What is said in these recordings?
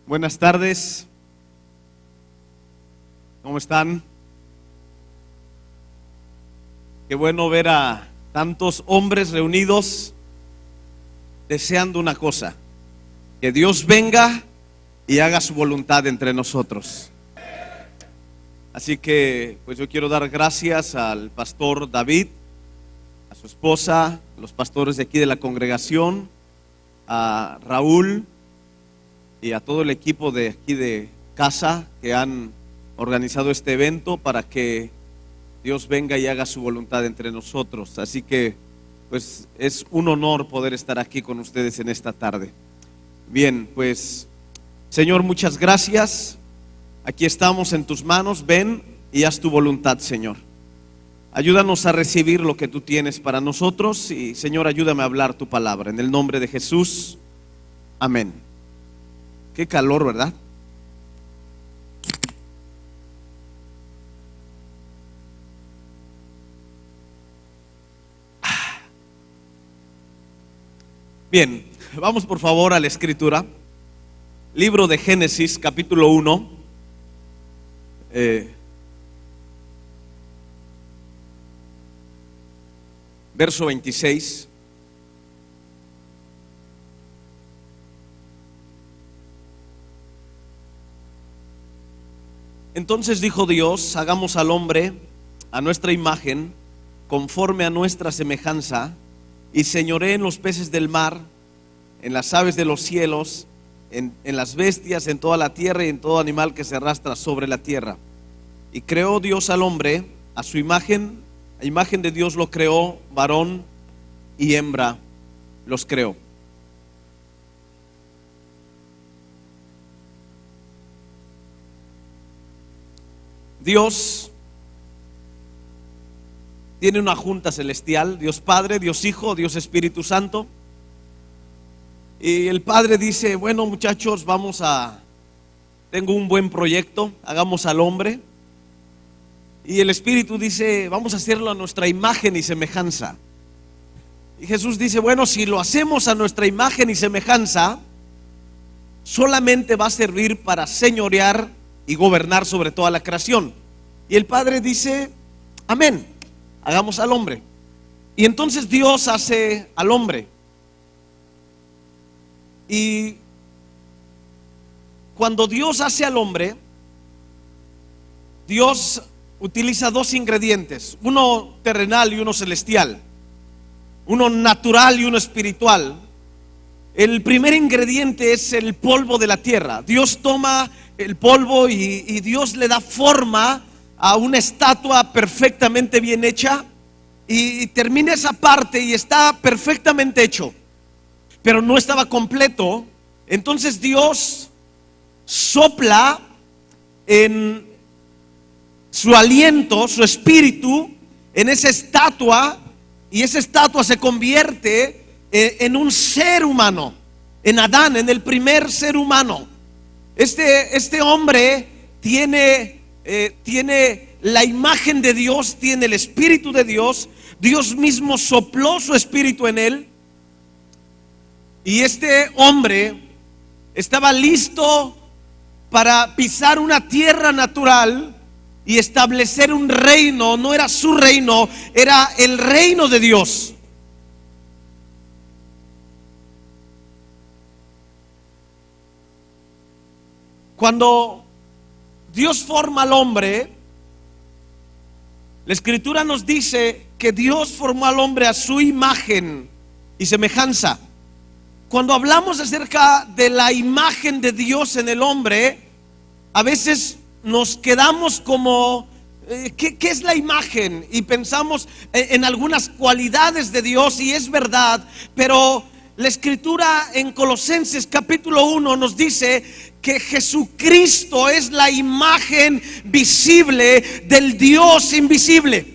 Buenas tardes, ¿cómo están? Qué bueno ver a tantos hombres reunidos deseando una cosa: que Dios venga y haga su voluntad entre nosotros. Así que pues yo quiero dar gracias al pastor David, a su esposa, a los pastores de aquí de la congregación, a Raúl y a todo el equipo de aquí de casa que han organizado este evento para que Dios venga y haga su voluntad entre nosotros. Así que pues es un honor poder estar aquí con ustedes en esta tarde. Bien, pues Señor, muchas gracias. Aquí estamos en tus manos. Ven y haz tu voluntad, Señor. Ayúdanos a recibir lo que tú tienes para nosotros y, Señor, ayúdame a hablar tu palabra. En el nombre de Jesús, amén. Qué calor, ¿verdad? Bien, vamos por favor a la escritura. Libro de Génesis, capítulo 1. Verso 26. Entonces dijo Dios: hagamos al hombre a nuestra imagen, conforme a nuestra semejanza, y señoree en los peces del mar, en las aves de los cielos, en las bestias, en toda la tierra y en todo animal que se arrastra sobre la tierra. Y creó Dios al hombre a su imagen, a imagen de Dios lo creó, varón y hembra los creó. Dios tiene una junta celestial, Dios Padre, Dios Hijo, Dios Espíritu Santo. Y el Padre dice: bueno, muchachos, tengo un buen proyecto, hagamos al hombre. Y el Espíritu dice: vamos a hacerlo a nuestra imagen y semejanza. Y Jesús dice: bueno, si lo hacemos a nuestra imagen y semejanza, solamente va a servir para señorear y gobernar sobre toda la creación. Y el Padre dice: amén, hagamos al hombre. Y entonces Dios hace al hombre. Y cuando Dios hace al hombre, Dios utiliza dos ingredientes: uno terrenal y uno celestial, uno natural y uno espiritual. El primer ingrediente es el polvo de la tierra. Dios toma el polvo y Dios le da forma a una estatua perfectamente bien hecha, y termina esa parte y está perfectamente hecho, pero no estaba completo. Entonces Dios sopla en su aliento, su espíritu, en esa estatua, y esa estatua se convierte en un ser humano, en Adán, en el primer ser humano. Este hombre tiene la imagen de Dios, tiene el espíritu de Dios. Dios mismo sopló su espíritu en él, y este hombre estaba listo para pisar una tierra natural y establecer un reino. No era su reino, era el reino de Dios. Cuando Dios forma al hombre, la Escritura nos dice que Dios formó al hombre a su imagen y semejanza. Cuando hablamos acerca de la imagen de Dios en el hombre, a veces nos quedamos como ¿qué es la imagen? Y pensamos en algunas cualidades de Dios, y es verdad, pero la Escritura en Colosenses capítulo 1 nos dice que Jesucristo es la imagen visible del Dios invisible.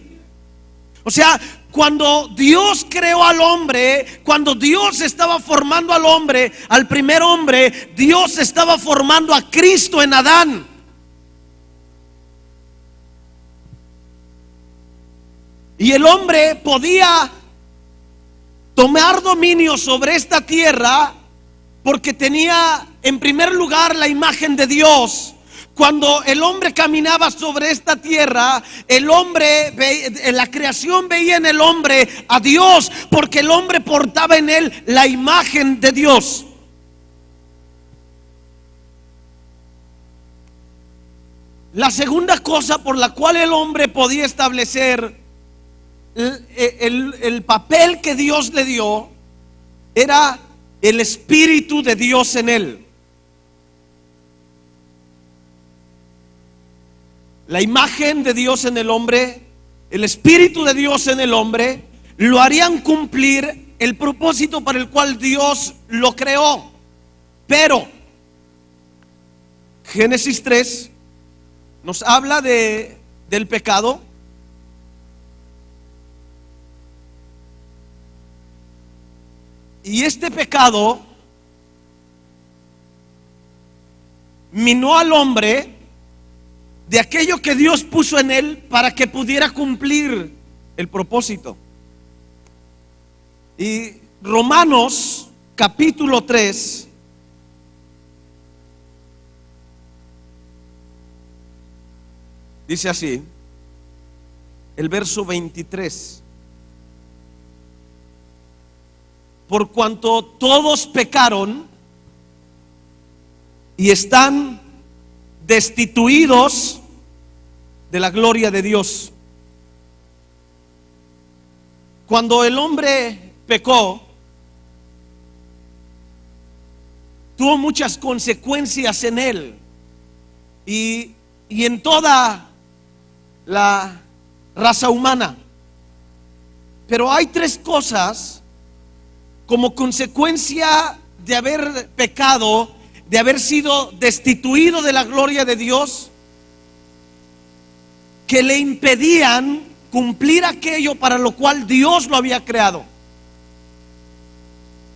O sea, cuando Dios creó al hombre, cuando Dios estaba formando al hombre, al primer hombre, Dios estaba formando a Cristo en Adán. Y el hombre podía tomar dominio sobre esta tierra porque tenía en primer lugar la imagen de Dios. Cuando el hombre caminaba sobre esta tierra, el hombre, la creación veía en el hombre a Dios, porque el hombre portaba en él la imagen de Dios. La segunda cosa por la cual el hombre podía establecer el papel que Dios le dio era el Espíritu de Dios en él. La imagen de Dios en el hombre, el Espíritu de Dios en el hombre, lo harían cumplir el propósito para el cual Dios lo creó. Pero Génesis 3 nos habla del pecado. Y este pecado minó al hombre de aquello que Dios puso en él para que pudiera cumplir el propósito. Y Romanos capítulo 3 dice así, el verso 23: por cuanto todos pecaron y están destituidos de la gloria de Dios. Cuando el hombre pecó, tuvo muchas consecuencias en él y en toda la raza humana. Pero hay tres cosas como consecuencia de haber pecado, de haber sido destituido de la gloria de Dios, que le impedían cumplir aquello para lo cual Dios lo había creado.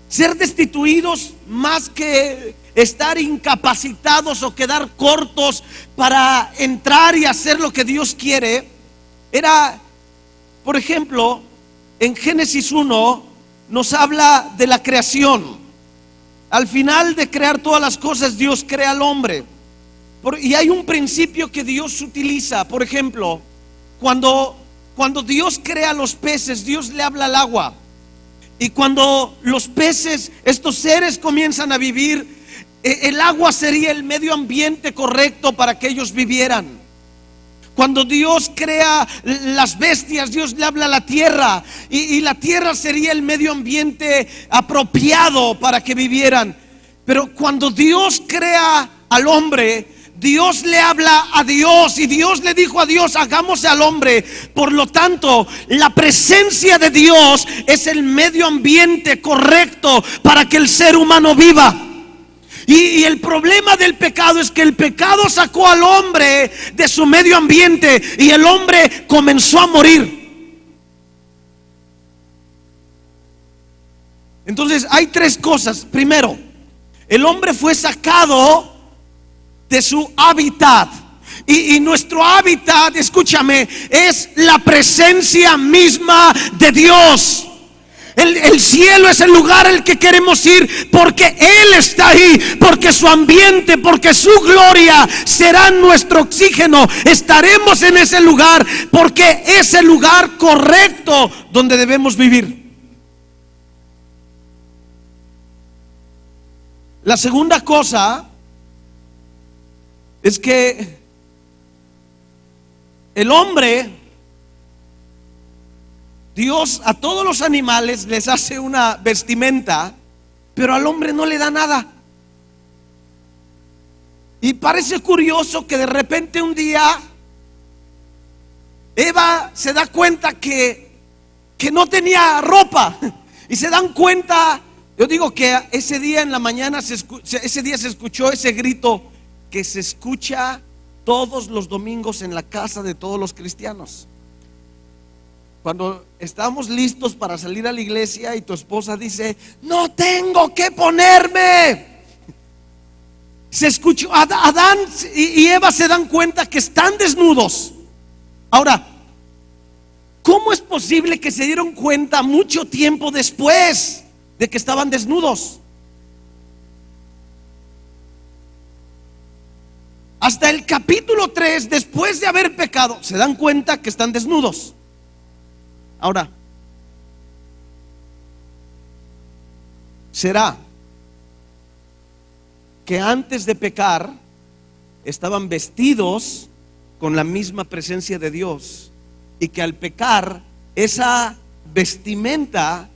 Ser destituidos, más que estar incapacitados o quedar cortos para entrar y hacer lo que Dios quiere, era, por ejemplo, en Génesis 1 nos habla de la creación. Al final de crear todas las cosas, Dios crea al hombre. Y hay un principio que Dios utiliza. Por ejemplo, cuando Dios crea los peces, Dios le habla al agua. Y cuando los peces, estos seres, comienzan a vivir, el agua sería el medio ambiente correcto para que ellos vivieran. Cuando Dios crea las bestias, Dios le habla a la tierra, y la tierra sería el medio ambiente apropiado para que vivieran. Pero cuando Dios crea al hombre, Dios le habla a Dios, y Dios le dijo a Dios: hagamos al hombre. Por lo tanto, la presencia de Dios es el medio ambiente correcto para que el ser humano viva. Y el problema del pecado es que el pecado sacó al hombre de su medio ambiente y el hombre comenzó a morir. Entonces hay tres cosas. Primero, el hombre fue sacado de su hábitat. Y nuestro hábitat, escúchame, es la presencia misma de Dios. El cielo es el lugar al que queremos ir, porque Él está ahí, porque su ambiente, porque su gloria será nuestro oxígeno. Estaremos en ese lugar porque es el lugar correcto donde debemos vivir. La segunda cosa es que el hombre, Dios a todos los animales les hace una vestimenta, pero al hombre no le da nada. Y parece curioso que de repente un día Eva se da cuenta que no tenía ropa. Y se dan cuenta, yo digo que ese día en la mañana ese día se escuchó ese grito que se escucha todos los domingos en la casa de todos los cristianos. Cuando estamos listos para salir a la iglesia y tu esposa dice: no tengo que ponerme. Se escuchó, Adán y Eva se dan cuenta que están desnudos. Ahora, ¿cómo es posible que se dieron cuenta mucho tiempo después de que estaban desnudos? Hasta el capítulo 3, después de haber pecado, se dan cuenta que están desnudos. Ahora, ¿será que antes de pecar estaban vestidos con la misma presencia de Dios, y que al pecar esa vestimenta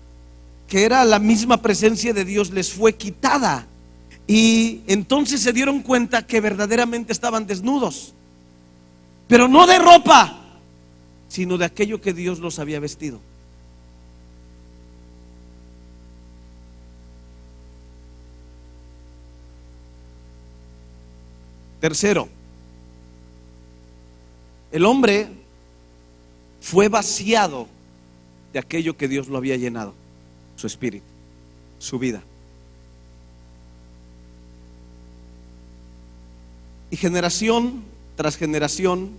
que era la misma presencia de Dios les fue quitada, y entonces se dieron cuenta que verdaderamente estaban desnudos, pero no de ropa, sino de aquello que Dios los había vestido? Tercero, el hombre fue vaciado de aquello que Dios lo había llenado, su espíritu, su vida. Y generación tras generación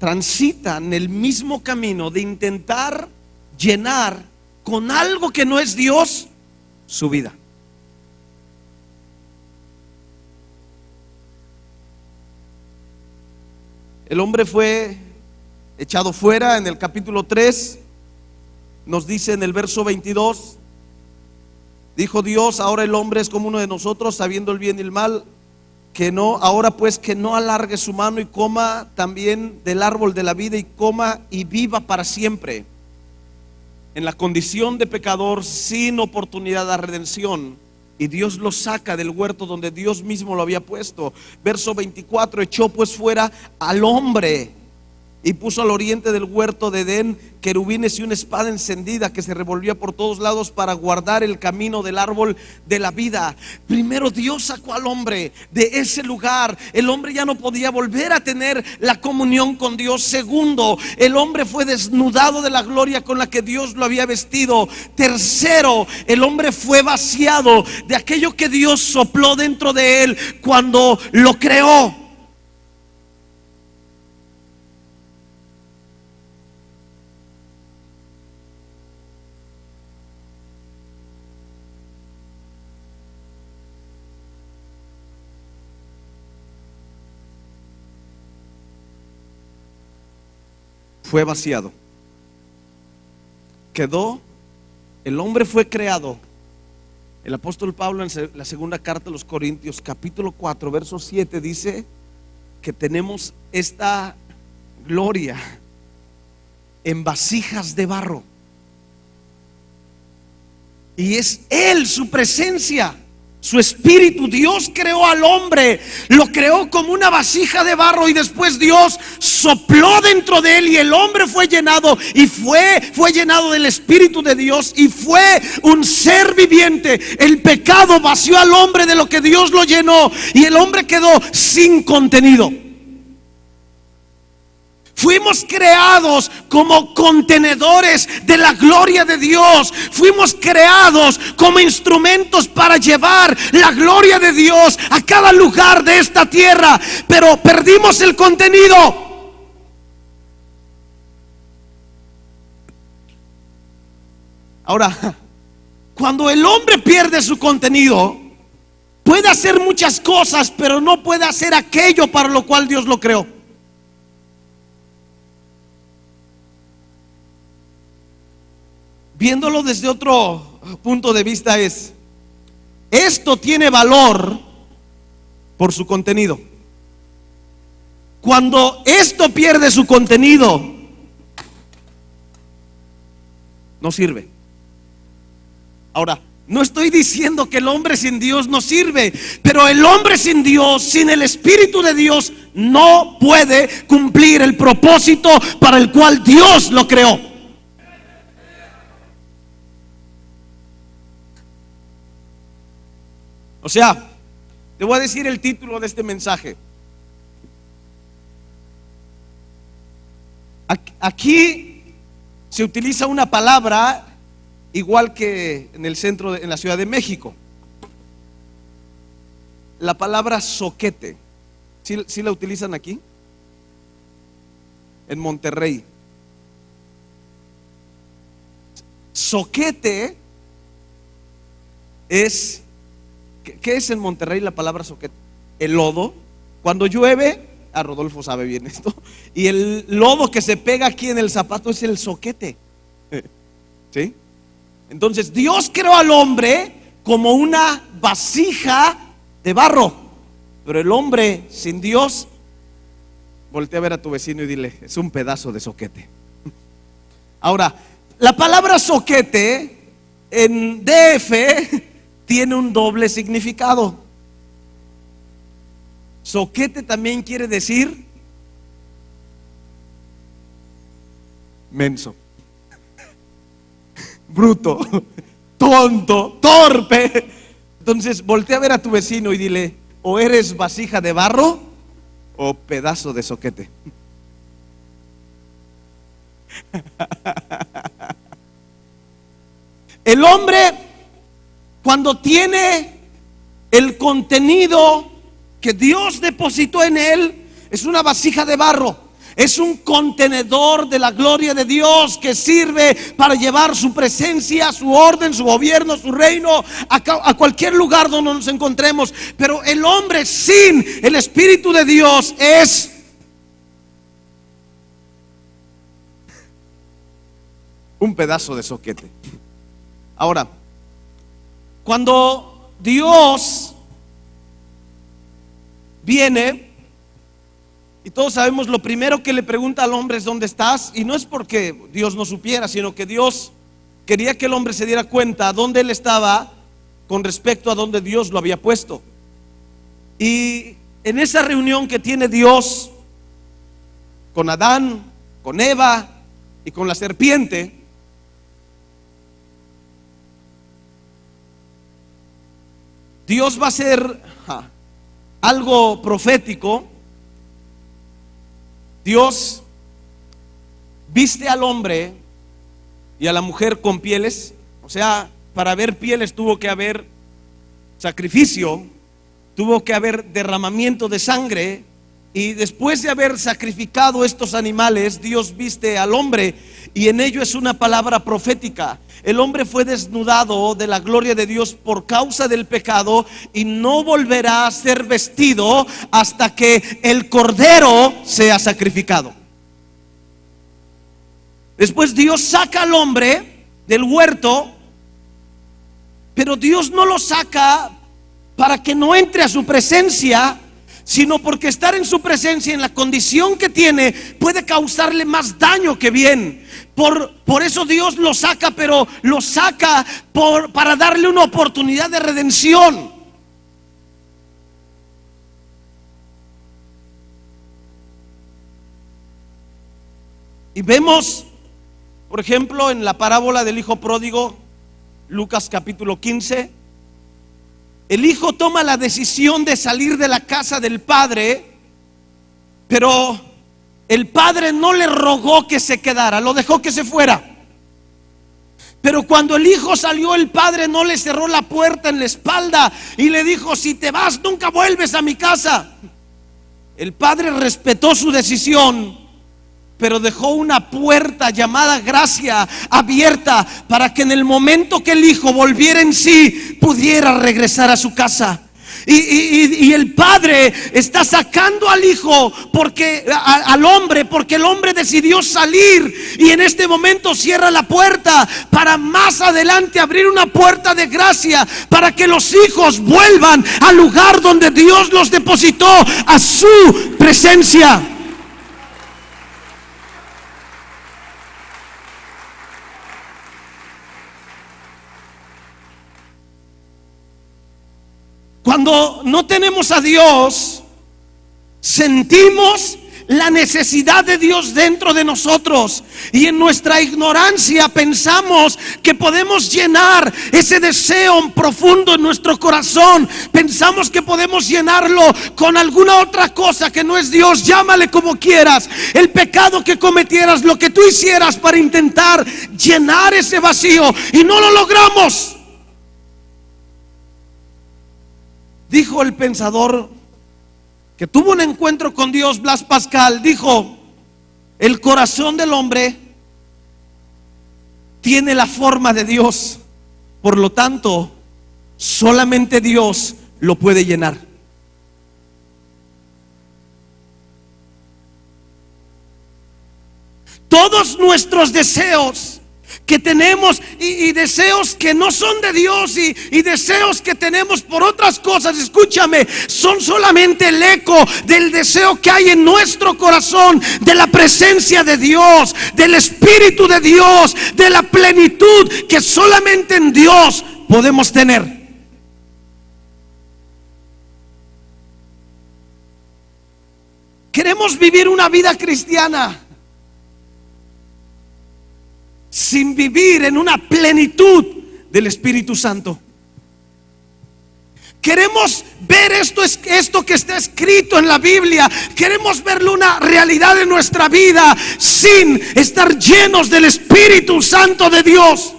transitan el mismo camino de intentar llenar con algo que no es Dios su vida. El hombre fue echado fuera. En el capítulo 3 nos dice en el verso 22: dijo Dios, ahora el hombre es como uno de nosotros, sabiendo el bien y el mal, que no, ahora pues que no alargue su mano y coma también del árbol de la vida, y coma y viva para siempre. En la condición de pecador, sin oportunidad de redención, y Dios lo saca del huerto donde Dios mismo lo había puesto. Verso 24: echó pues fuera al hombre y puso al oriente del huerto de Edén querubines y una espada encendida que se revolvía por todos lados para guardar el camino del árbol de la vida. Primero, Dios sacó al hombre de ese lugar. El hombre ya no podía volver a tener la comunión con Dios. Segundo, el hombre fue desnudado de la gloria con la que Dios lo había vestido. Tercero, el hombre fue vaciado de aquello que Dios sopló dentro de él cuando lo creó. Fue vaciado. Quedó, el hombre fue creado. El apóstol Pablo en la segunda carta a los Corintios, capítulo 4, verso 7, dice que tenemos esta gloria en vasijas de barro. Y es Él, su presencia, su espíritu. Dios creó al hombre, lo creó como una vasija de barro, y después Dios sopló dentro de él y el hombre fue llenado, y fue llenado del espíritu de Dios, y fue un ser viviente. El pecado vació al hombre de lo que Dios lo llenó, y el hombre quedó sin contenido. Fuimos creados como contenedores de la gloria de Dios. Fuimos creados como instrumentos para llevar la gloria de Dios a cada lugar de esta tierra, pero perdimos el contenido. Ahora, cuando el hombre pierde su contenido, puede hacer muchas cosas, pero no puede hacer aquello para lo cual Dios lo creó. Viéndolo desde otro punto de vista, esto tiene valor por su contenido. Cuando esto pierde su contenido, no sirve. Ahora, no estoy diciendo que el hombre sin Dios no sirve, pero el hombre sin Dios, sin el Espíritu de Dios, no puede cumplir el propósito para el cual Dios lo creó. O sea, te voy a decir el título de este mensaje. Aquí se utiliza una palabra igual que en el centro, en la Ciudad de México. La palabra zoquete. ¿Sí la utilizan aquí? En Monterrey. Zoquete es... ¿Qué es en Monterrey la palabra zoquete? el lodo. Cuando llueve, a Rodolfo sabe bien esto, y el lodo que se pega aquí en el zapato es el zoquete. ¿Sí? Entonces Dios creó al hombre como una vasija de barro, pero el hombre sin Dios, voltea a ver a tu vecino y dile, es un pedazo de zoquete. Ahora, la palabra zoquete en DF tiene un doble significado. Zoquete también quiere decir menso, bruto, tonto, torpe. Entonces voltea a ver a tu vecino y dile, o eres vasija de barro o pedazo de zoquete. El hombre, cuando tiene el contenido que Dios depositó en él, es una vasija de barro. Es un contenedor de la gloria de Dios que sirve para llevar su presencia, su orden, su gobierno, su reino a cualquier lugar donde nos encontremos. Pero el hombre sin el Espíritu de Dios es un pedazo de zoquete. Ahora, cuando Dios viene, y todos sabemos, lo primero que le pregunta al hombre es ¿dónde estás? Y no es porque Dios no supiera, sino que Dios quería que el hombre se diera cuenta dónde él estaba con respecto a dónde Dios lo había puesto. Y en esa reunión que tiene Dios con Adán, con Eva y con la serpiente, Dios va a hacer algo profético. Dios viste al hombre y a la mujer con pieles. O sea, para ver pieles tuvo que haber sacrificio, tuvo que haber derramamiento de sangre. Y después de haber sacrificado estos animales, Dios viste al hombre, y en ello es una palabra profética. El hombre fue desnudado de la gloria de Dios por causa del pecado, y no volverá a ser vestido hasta que el cordero sea sacrificado. Después Dios saca al hombre del huerto, pero Dios no lo saca para que no entre a su presencia, sino porque estar en su presencia en la condición que tiene puede causarle más daño que bien. Por eso Dios lo saca, pero lo saca para darle una oportunidad de redención. Y vemos, por ejemplo, en la parábola del hijo pródigo, Lucas capítulo 15, el hijo toma la decisión de salir de la casa del padre, pero el padre no le rogó que se quedara, lo dejó que se fuera. Pero cuando el hijo salió, el padre no le cerró la puerta en la espalda y le dijo: si te vas, nunca vuelves a mi casa. El padre respetó su decisión, pero dejó una puerta llamada gracia abierta para que en el momento que el hijo volviera en sí, pudiera regresar a su casa. Y el padre está sacando al hijo al hombre, porque el hombre decidió salir, y en este momento cierra la puerta para más adelante abrir una puerta de gracia para que los hijos vuelvan al lugar donde Dios los depositó, a su presencia. Cuando no tenemos a Dios, sentimos la necesidad de Dios dentro de nosotros, y en nuestra ignorancia pensamos que podemos llenar ese deseo profundo en nuestro corazón. Pensamos que podemos llenarlo con alguna otra cosa que no es Dios. Llámale como quieras, el pecado que cometieras, lo que tú hicieras para intentar llenar ese vacío, y no lo logramos. Dijo el pensador que tuvo un encuentro con Dios, Blas Pascal, dijo: el corazón del hombre tiene la forma de Dios, por lo tanto, solamente Dios lo puede llenar. todos nuestros deseos que tenemos y deseos que no son de Dios y deseos que tenemos por otras cosas, escúchame, son solamente el eco del deseo que hay en nuestro corazón, de la presencia de Dios, del Espíritu de Dios, de la plenitud que solamente en Dios podemos tener. Queremos vivir una vida cristiana sin vivir en una plenitud del Espíritu Santo. Queremos ver esto que está escrito en la Biblia. Queremos verlo una realidad en nuestra vida sin estar llenos del Espíritu Santo de Dios.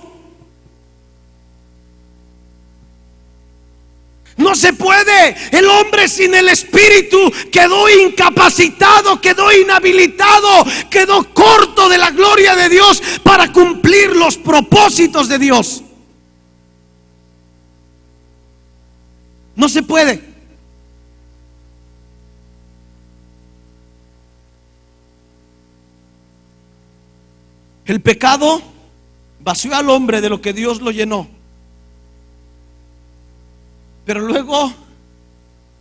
No se puede. El hombre sin el Espíritu quedó incapacitado, quedó inhabilitado, quedó corto de la gloria de Dios para cumplir los propósitos de Dios. No se puede. El pecado vació al hombre de lo que Dios lo llenó. Pero luego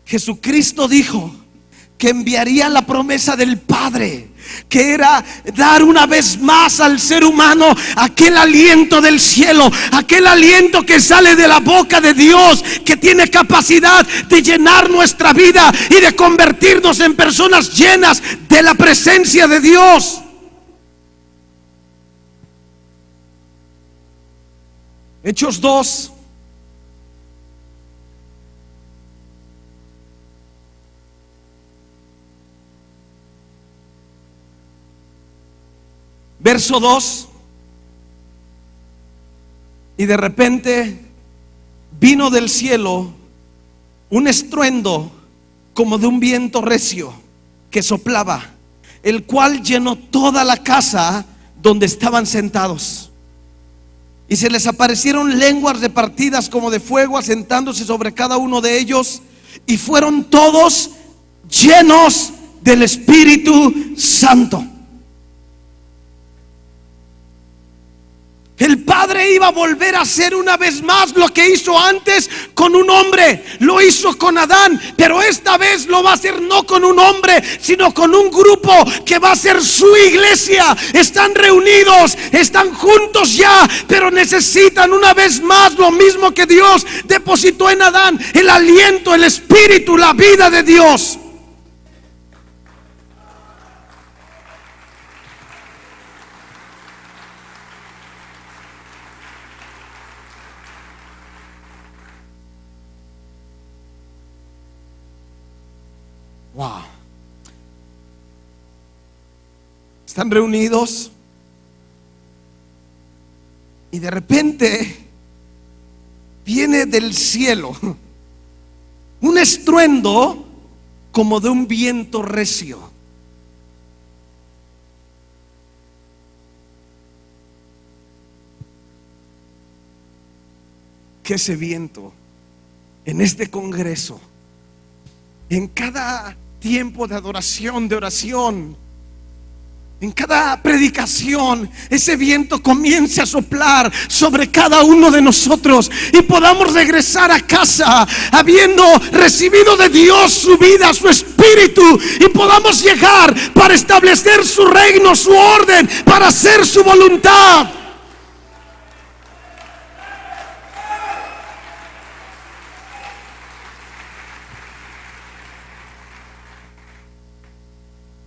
Jesucristo dijo que enviaría la promesa del Padre, que era dar una vez más al ser humano aquel aliento del cielo, aquel aliento que sale de la boca de Dios, que tiene capacidad de llenar nuestra vida y de convertirnos en personas llenas de la presencia de Dios. Hechos 2. Verso 2. Y de repente vino del cielo un estruendo como de un viento recio que soplaba, el cual llenó toda la casa donde estaban sentados. Y se les aparecieron lenguas repartidas como de fuego, asentándose sobre cada uno de ellos, y fueron todos llenos del Espíritu Santo. El Padre iba a volver a hacer una vez más lo que hizo antes con un hombre. Lo hizo con Adán, pero esta vez lo va a hacer no con un hombre, sino con un grupo que va a ser su iglesia. Están reunidos, están juntos ya, pero necesitan una vez más lo mismo que Dios depositó en Adán: el aliento, el Espíritu, la vida de Dios. Wow. Están reunidos y de repente viene del cielo un estruendo como de un viento recio. Que ese viento en este congreso, en cada tiempo de adoración, de oración, en cada predicación, ese viento comience a soplar sobre cada uno de nosotros y podamos regresar a casa habiendo recibido de Dios su vida, su Espíritu, y podamos llegar para establecer su reino, su orden, para hacer su voluntad.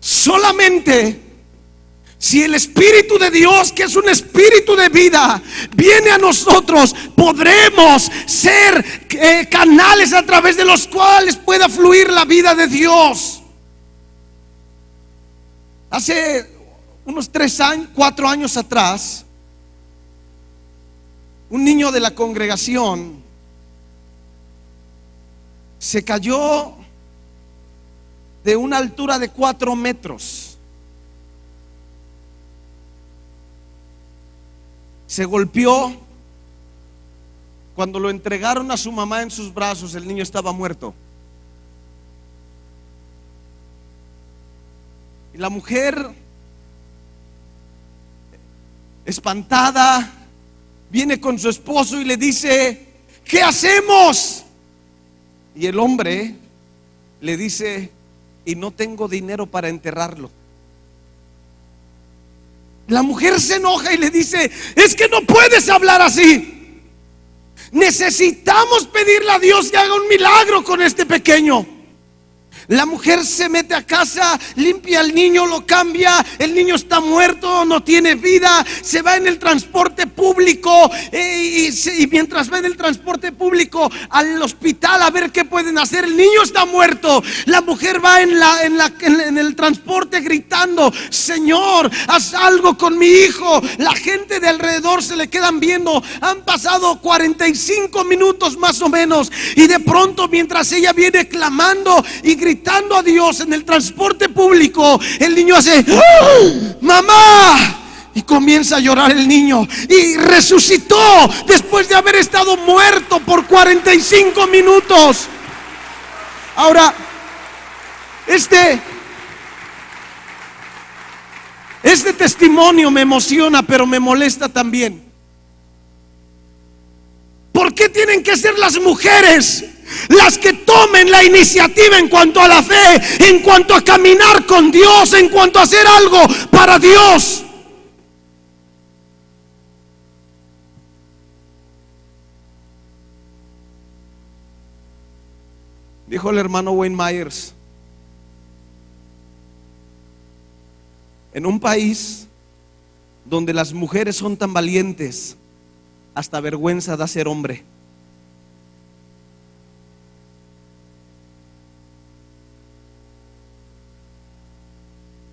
Solamente si el Espíritu de Dios, que es un espíritu de vida, viene a nosotros, podremos ser canales a través de los cuales pueda fluir la vida de Dios. Hace unos 4 años atrás, un niño de la congregación se cayó de una altura de 4 metros. Se golpeó. Cuando lo entregaron a su mamá en sus brazos, el niño estaba muerto. Y la mujer espantada, viene con su esposo y le dice: ¿qué hacemos? Y el hombre le dice: y no tengo dinero para enterrarlo. La mujer se enoja y le dice: es que no puedes hablar así. Necesitamos pedirle a Dios que haga un milagro con este pequeño. La mujer se mete a casa, limpia al niño, lo cambia. El niño está muerto, no tiene vida. Se va en el transporte público y mientras va en el transporte público al hospital a ver qué pueden hacer, el niño está muerto. La mujer va en el transporte gritando: Señor, haz algo con mi hijo. La gente de alrededor se le quedan viendo. Han pasado 45 minutos más o menos, y de pronto, mientras ella viene clamando y gritando a Dios en el transporte público, el niño hace: ¡oh, mamá! Y comienza a llorar el niño, y resucitó después de haber estado muerto por 45 minutos. Ahora, este testimonio me emociona, pero me molesta también. ¿Por qué tienen que ser las mujeres las que tomen la iniciativa en cuanto a la fe, en cuanto a caminar con Dios, en cuanto a hacer algo para Dios? Dijo el hermano Wayne Myers: en un país donde las mujeres son tan valientes, hasta vergüenza da ser hombre.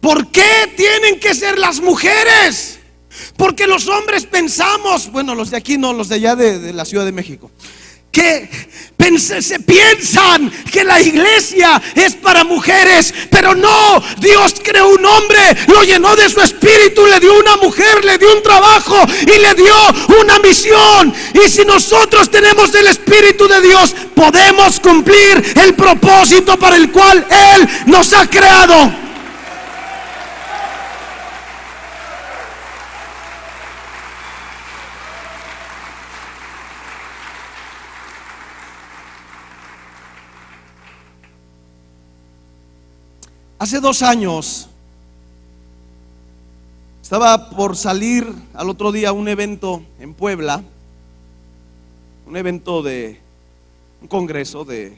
¿Por qué tienen que ser las mujeres? Porque los hombres pensamos, bueno, los de aquí no, los de allá de la Ciudad de México, que se piensan que la iglesia es para mujeres, pero no. Dios creó un hombre, lo llenó de su espíritu, le dio una mujer, le dio un trabajo y le dio una misión. Y si nosotros tenemos el espíritu de Dios, podemos cumplir el propósito para el cual Él nos ha creado. Hace 2 años estaba por salir al otro día a un evento en Puebla, un evento de un congreso de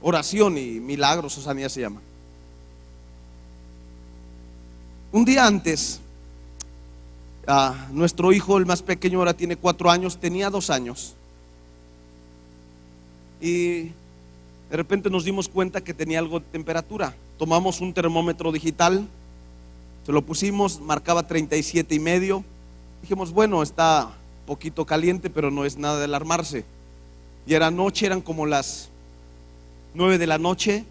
oración y milagros, o sanidad se llama. Un día antes, nuestro hijo, el más pequeño, ahora tiene 4 años, tenía 2 años, y de repente nos dimos cuenta que tenía algo de temperatura. Tomamos un termómetro digital, se lo pusimos, marcaba 37.5. Dijimos: bueno, está poquito caliente, pero no es nada de alarmarse. Y era noche, eran como las 9 de la noche.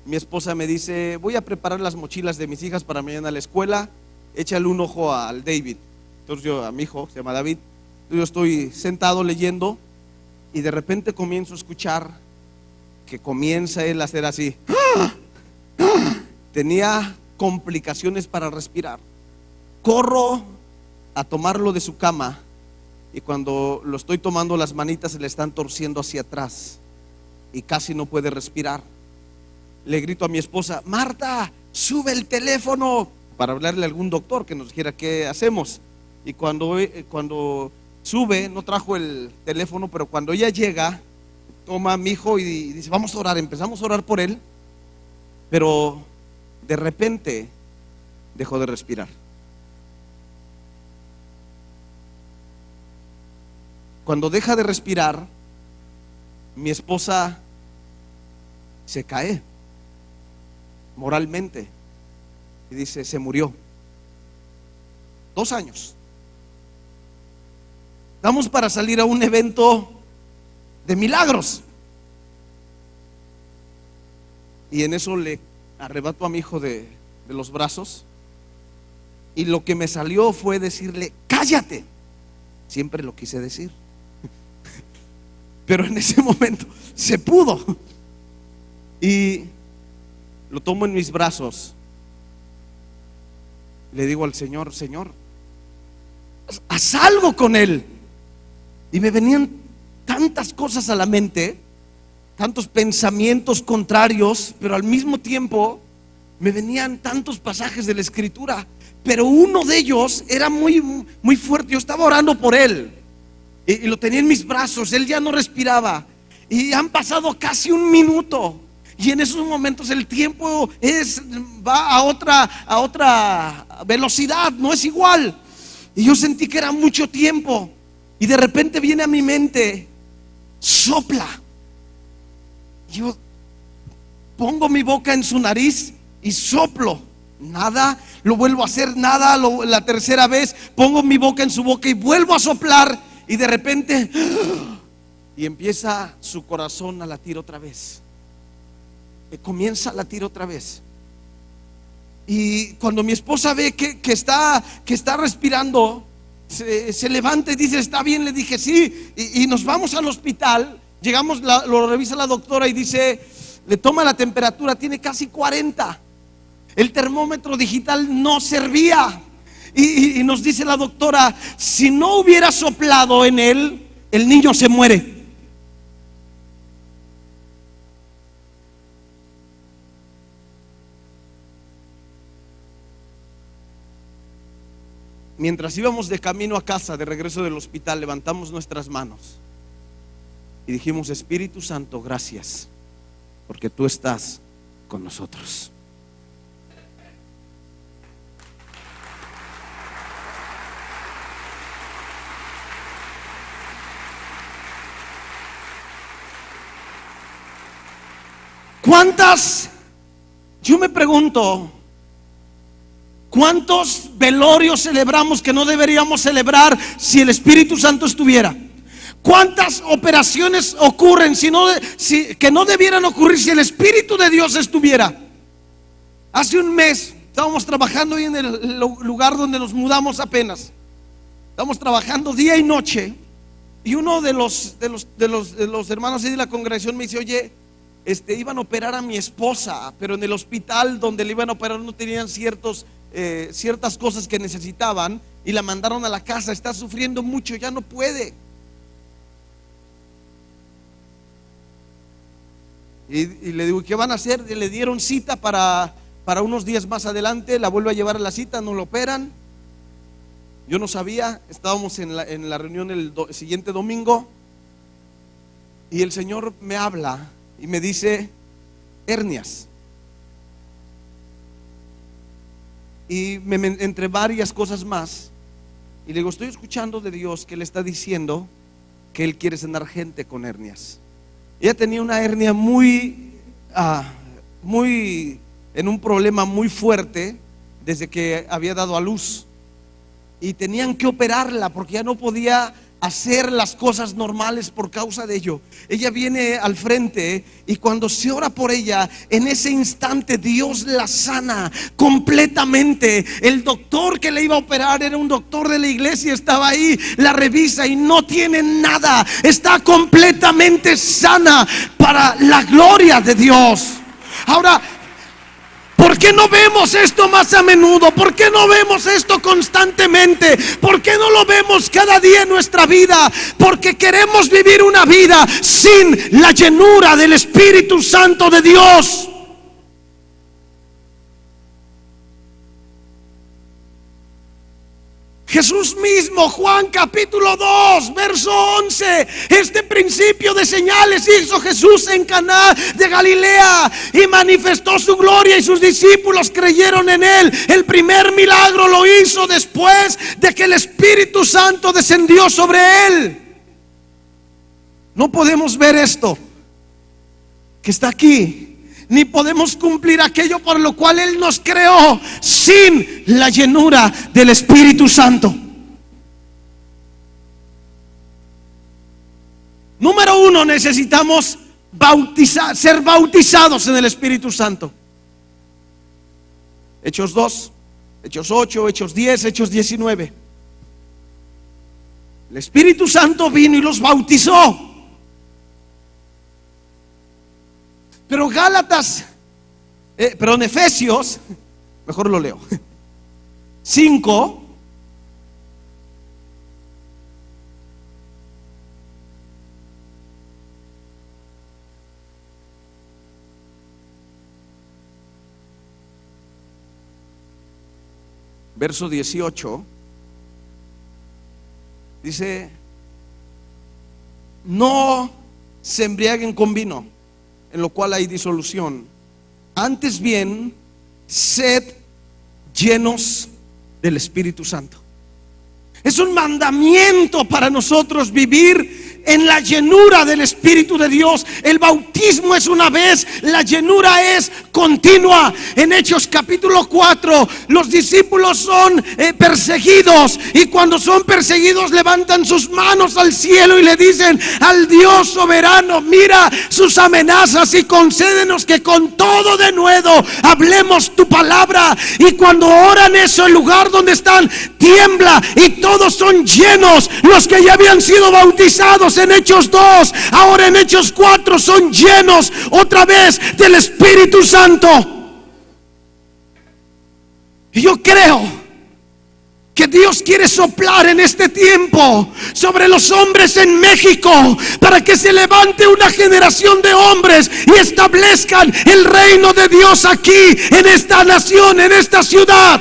Mi esposa me dice: voy a preparar las mochilas de mis hijas para mañana a la escuela, échale un ojo al David. Entonces yo, a mi hijo, se llama David, yo estoy sentado leyendo, y de repente comienzo a escuchar que comienza él a hacer así. Tenía complicaciones para respirar. Corro a tomarlo de su cama, y cuando lo estoy tomando, las manitas se le están torciendo hacia atrás y casi no puede respirar. Le grito a mi esposa: Marta, sube el teléfono, para hablarle a algún doctor que nos dijera qué hacemos. Y cuando sube, no trajo el teléfono, pero cuando ella llega, toma a mi hijo y dice: vamos a orar. Empezamos a orar por él, pero de repente dejó de respirar. Cuando deja de respirar, mi esposa se cae moralmente y dice: se murió. 2 años. Vamos para salir a un evento de milagros, y en eso le arrebato a mi hijo de los brazos, y lo que me salió fue decirle: cállate. Siempre lo quise decir, pero en ese momento se pudo, y lo tomo en mis brazos. Le digo al Señor: Señor, haz algo con él. Y me venían tantas cosas a la mente, tantos pensamientos contrarios, pero al mismo tiempo me venían tantos pasajes de la Escritura. Pero uno de ellos era muy, muy fuerte. Yo estaba orando por él y lo tenía en mis brazos. Él ya no respiraba y han pasado casi un minuto. Y en esos momentos el tiempo va a otra velocidad, no es igual. Y yo sentí que era mucho tiempo. Y de repente viene a mi mente: sopla. Yo pongo mi boca en su nariz y soplo. Nada, lo vuelvo a hacer, nada. La tercera vez pongo mi boca en su boca y vuelvo a soplar. Y de repente, y empieza su corazón a latir otra vez. Comienza a latir otra vez. Y cuando mi esposa ve que está respirando, se levanta y dice: ¿está bien? Le dije: sí. Y nos vamos al hospital. Llegamos, lo revisa la doctora y dice, le toma la temperatura, tiene casi 40. El termómetro digital no servía. Y nos dice la doctora: si no hubiera soplado en él, el niño se muere. Mientras íbamos de camino a casa, de regreso del hospital, levantamos nuestras manos y dijimos: Espíritu Santo, gracias, porque tú estás con nosotros. ¿Cuántas? Yo me pregunto, ¿cuántos velorios celebramos que no deberíamos celebrar si el Espíritu Santo estuviera? ¿Cuántas operaciones ocurren que no debieran ocurrir si el Espíritu de Dios estuviera? Hace un mes estábamos trabajando ahí en el lugar donde nos mudamos apenas. Estamos trabajando día y noche. Y uno de los hermanos ahí de la congregación me dice: oye, iban a operar a mi esposa, pero en el hospital donde le iban a operar no tenían ciertas cosas que necesitaban y la mandaron a la casa. Está sufriendo mucho, ya no puede. Y le digo: ¿qué van a hacer? Le dieron cita para unos días más adelante. La vuelvo a llevar a la cita, no lo operan. Yo no sabía, estábamos en la reunión el siguiente domingo. Y el Señor me habla y me dice: hernias. Y entre varias cosas más. Y le digo: estoy escuchando de Dios que le está diciendo que Él quiere sanar gente con hernias. Ella tenía una hernia en un problema muy fuerte desde que había dado a luz. Y tenían que operarla porque ya no podía hacer las cosas normales por causa de ello. Ella viene al frente y cuando se ora por ella, en ese instante Dios la sana completamente. El doctor que le iba a operar era un doctor de la iglesia, estaba ahí, la revisa y no tiene nada, está completamente sana para la gloria de Dios. Ahora, ¿por qué no vemos esto más a menudo? ¿Por qué no vemos esto constantemente? ¿Por qué no lo vemos cada día en nuestra vida? Porque queremos vivir una vida sin la llenura del Espíritu Santo de Dios. Jesús mismo, Juan capítulo 2, verso 11, este principio de señales hizo Jesús en Caná de Galilea y manifestó su gloria y sus discípulos creyeron en él. El primer milagro lo hizo después de que el Espíritu Santo descendió sobre él. No podemos ver esto que está aquí, ni podemos cumplir aquello por lo cual Él nos creó sin la llenura del Espíritu Santo. Número uno, necesitamos ser bautizados en el Espíritu Santo. Hechos 2, Hechos 8, Hechos 10, Hechos 19. El Espíritu Santo vino y los bautizó. Pero Efesios, mejor lo leo, 5, verso 18, dice: no se embriaguen con vino, en lo cual hay disolución, antes bien sed llenos del Espíritu Santo. Es un mandamiento para nosotros vivir en la llenura del Espíritu de Dios. El bautismo es una vez, la llenura es continua. En Hechos capítulo 4, los discípulos son perseguidos, y cuando son perseguidos levantan sus manos al cielo y le dicen al Dios soberano: mira sus amenazas y concédenos que con todo denuedo hablemos tu palabra. Y cuando oran eso, el lugar donde están tiembla y todos son llenos. Los que ya habían sido bautizados en Hechos 2, ahora en Hechos 4 son llenos otra vez del Espíritu Santo. Y yo creo que Dios quiere soplar en este tiempo sobre los hombres en México, para que se levante una generación de hombres y establezcan el reino de Dios aquí, en esta nación, en esta ciudad.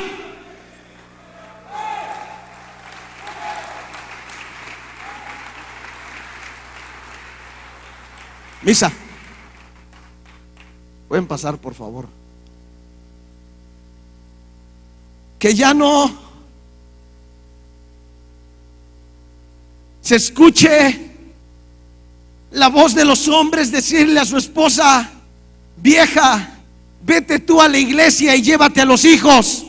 Misa, pueden pasar, por favor. Que ya no se escuche la voz de los hombres decirle a su esposa: vieja, vete tú a la iglesia y llévate a los hijos.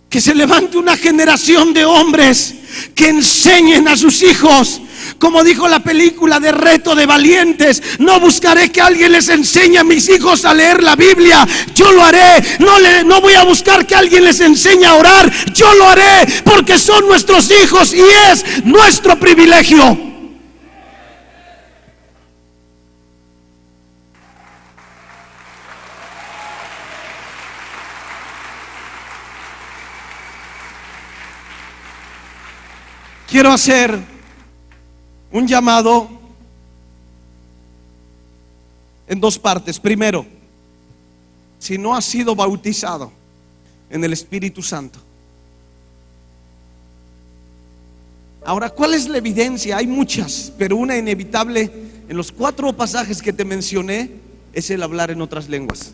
Que se levante una generación de hombres que enseñen a sus hijos. Como dijo la película de Reto de Valientes: no buscaré que alguien les enseñe a mis hijos a leer la Biblia, yo lo haré. No voy a buscar que alguien les enseñe a orar, yo lo haré, porque son nuestros hijos y es nuestro privilegio. Quiero hacer un llamado en dos partes. Primero, si no has sido bautizado en el Espíritu Santo. Ahora, ¿cuál es la evidencia? Hay muchas, pero una inevitable en los 4 pasajes que te mencioné es el hablar en otras lenguas.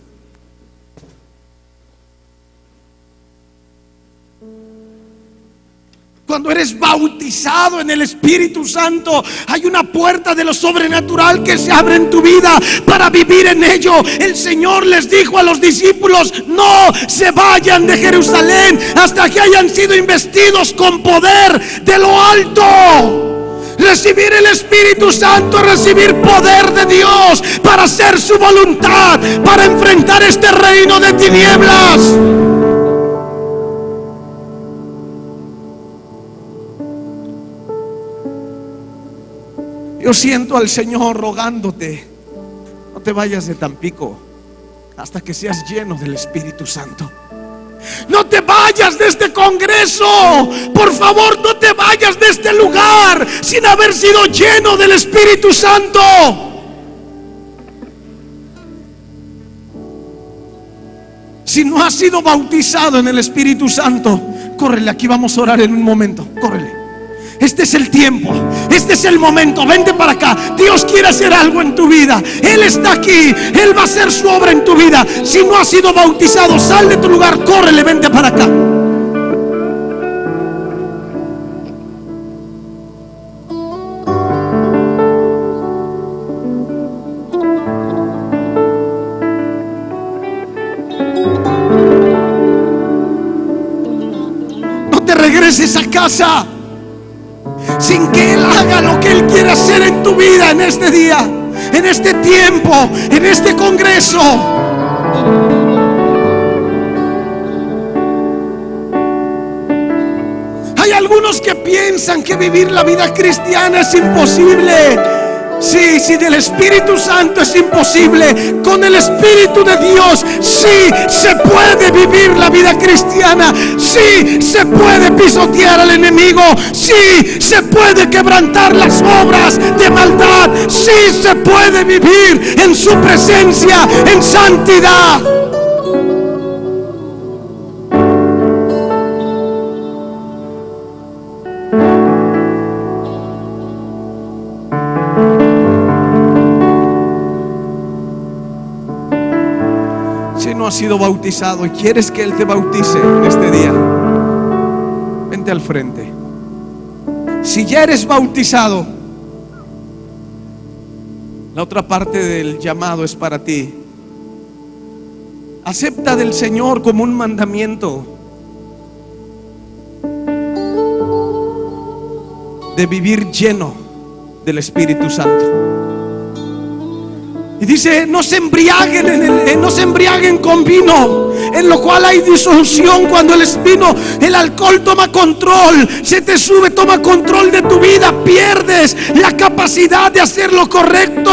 Cuando eres bautizado en el Espíritu Santo, hay una puerta de lo sobrenatural que se abre en tu vida para vivir en ello. El Señor les dijo a los discípulos: no se vayan de Jerusalén hasta que hayan sido investidos con poder de lo alto. Recibir el Espíritu Santo, recibir poder de Dios para hacer su voluntad, para enfrentar este reino de tinieblas. Yo siento al Señor rogándote: no te vayas de Tampico hasta que seas lleno del Espíritu Santo. No te vayas de este congreso, por favor, no te vayas de este lugar sin haber sido lleno del Espíritu Santo. Si no has sido bautizado en el Espíritu Santo, córrele, aquí vamos a orar en un momento, córrele. Este es el tiempo, este es el momento. Vente para acá. Dios quiere hacer algo en tu vida. Él está aquí, Él va a hacer su obra en tu vida. Si no has sido bautizado, sal de tu lugar, córrele, vente para acá. No te regreses a casa sin que Él haga lo que Él quiere hacer en tu vida en este día, en este tiempo, en este congreso. Hay algunos que piensan que vivir la vida cristiana es imposible. Sí, sin el Espíritu Santo es imposible. Con el Espíritu de Dios sí se puede vivir la vida cristiana. Sí se puede pisotear al enemigo. Sí se puede quebrantar las obras de maldad. Sí se puede vivir en su presencia, en santidad. No has sido bautizado y quieres que Él te bautice en este día, vente al frente. Si ya eres bautizado, la otra parte del llamado es para ti. Acepta del Señor como un mandamiento de vivir lleno del Espíritu Santo. Y dice: no se embriaguen con vino, en lo cual hay disolución. Cuando el alcohol toma control, se te sube, toma control de tu vida, pierdes la capacidad de hacer lo correcto.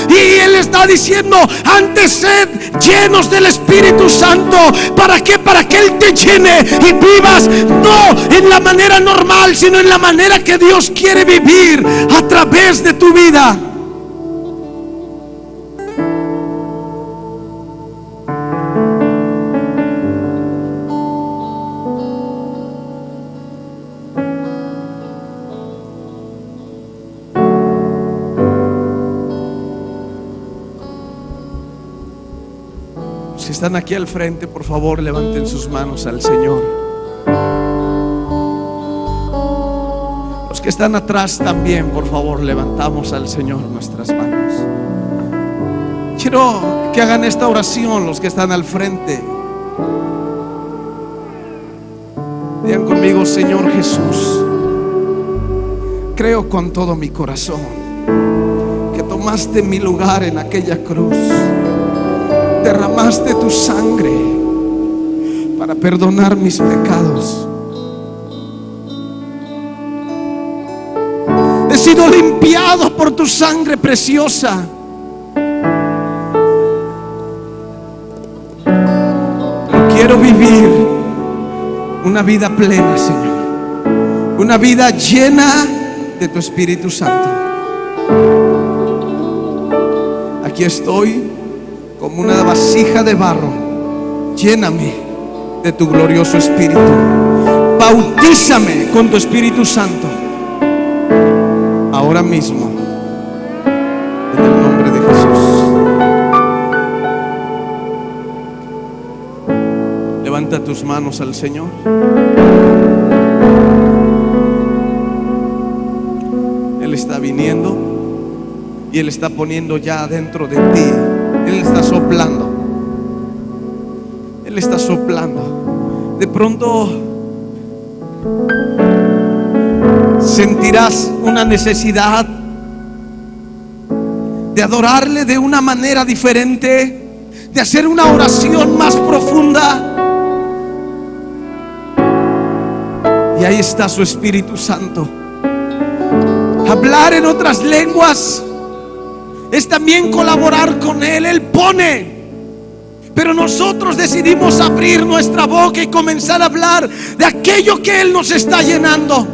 Y Él está diciendo: antes sed llenos del Espíritu Santo. ¿Para qué? Para que Él te llene y vivas no en la manera normal, sino en la manera que Dios quiere vivir a través de tu vida. Si están aquí al frente, por favor, levanten sus manos al Señor. Los que están atrás también, por favor, levantamos al Señor nuestras manos. Quiero que hagan esta oración los que están al frente. Digan conmigo: Señor Jesús, creo con todo mi corazón que tomaste mi lugar en aquella cruz. Derramaste tu sangre para perdonar mis pecados. He sido limpiado por tu sangre preciosa. Quiero vivir una vida plena, Señor, una vida llena de tu Espíritu Santo. Aquí estoy como una vasija de barro. Lléname de tu glorioso Espíritu. Bautízame con tu Espíritu Santo ahora mismo, en el nombre de Jesús. Levanta tus manos al Señor. Él está viniendo y Él está poniendo ya dentro de ti. Él está soplando. Él está soplando. De pronto sentirás una necesidad de adorarle de una manera diferente, de hacer una oración más profunda. Y ahí está su Espíritu Santo. Hablar en otras lenguas es también colaborar con Él. Él pone, pero nosotros decidimos abrir nuestra boca y comenzar a hablar de aquello que Él nos está llenando.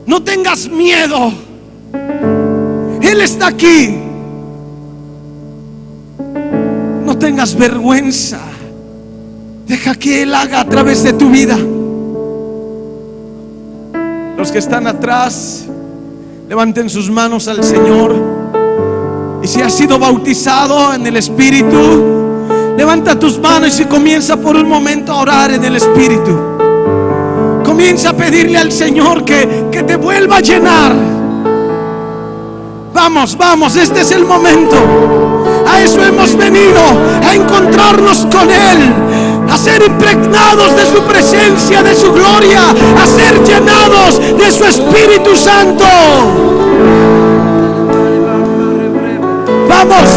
No tengas miedo. Él está aquí. No tengas vergüenza. Deja que Él haga a través de tu vida. Los que están atrás, levanten sus manos al Señor. Y si has sido bautizado en el Espíritu, levanta tus manos y comienza por un momento a orar en el Espíritu. Comienza a pedirle al Señor que te vuelva a llenar. Vamos, vamos, este es el momento. A eso hemos venido, a encontrarnos con Él, a ser impregnados de su presencia, de su gloria, a ser llenados de su Espíritu Santo. Vamos.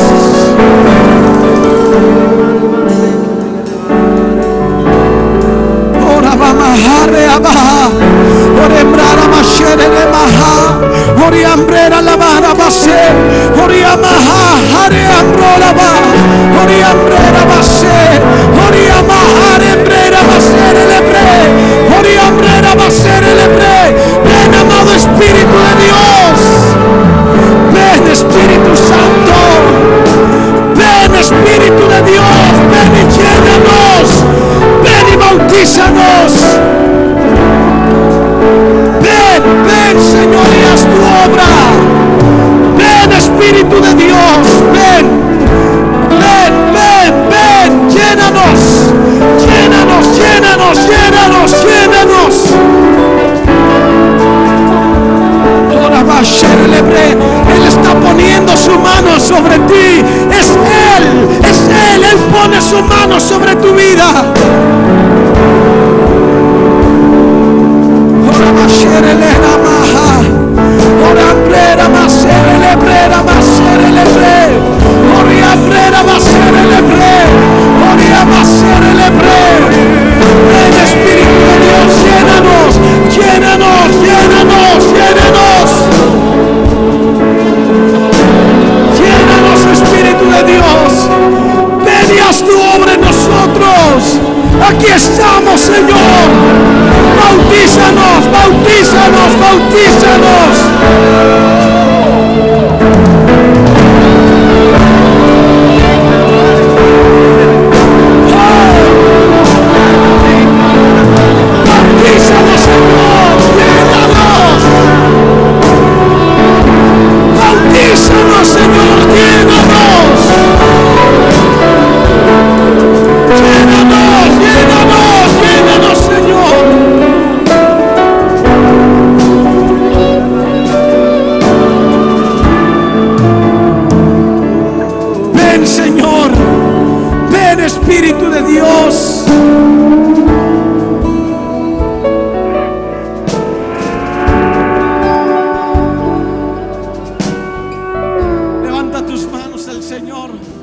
Ora bamahare abaha, ora embrara mashere de maha, ora ambrera la vara base, Oriamaha, Hare Ambrola ba, Oriambrera base, Oriamaha, Embrera base, Lebre, Oriambrera base, Lebre. Ven, amado Espíritu de Dios. Ven, Espíritu Santo. Ven, Espíritu de Dios. Ven y llénanos. Ven y bautízanos. Ven, ven, Señor, y haz tu obra. Ven, Espíritu de Dios. Ven, ven, ven, ven. Llénanos, llénanos, llénanos, llénanos, llénanos. Él está poniendo su mano sobre ti. Es Él, Él pone su mano sobre tu vida. Ven, Espíritu de Dios, llénanos, llénanos, llénanos, llénanos. Llénanos, Espíritu de Dios. Ven y haz tu obra en nosotros. Aquí estamos, Señor. Bautízanos, bautízanos, bautízanos. Bautízanos, Señor. Llénanos. Bautízanos, Señor. Llénanos. Llénanos, llénanos, llénanos, Señor. Ven, Señor. Ven, Espíritu de Dios. Levanta tus manos al Señor.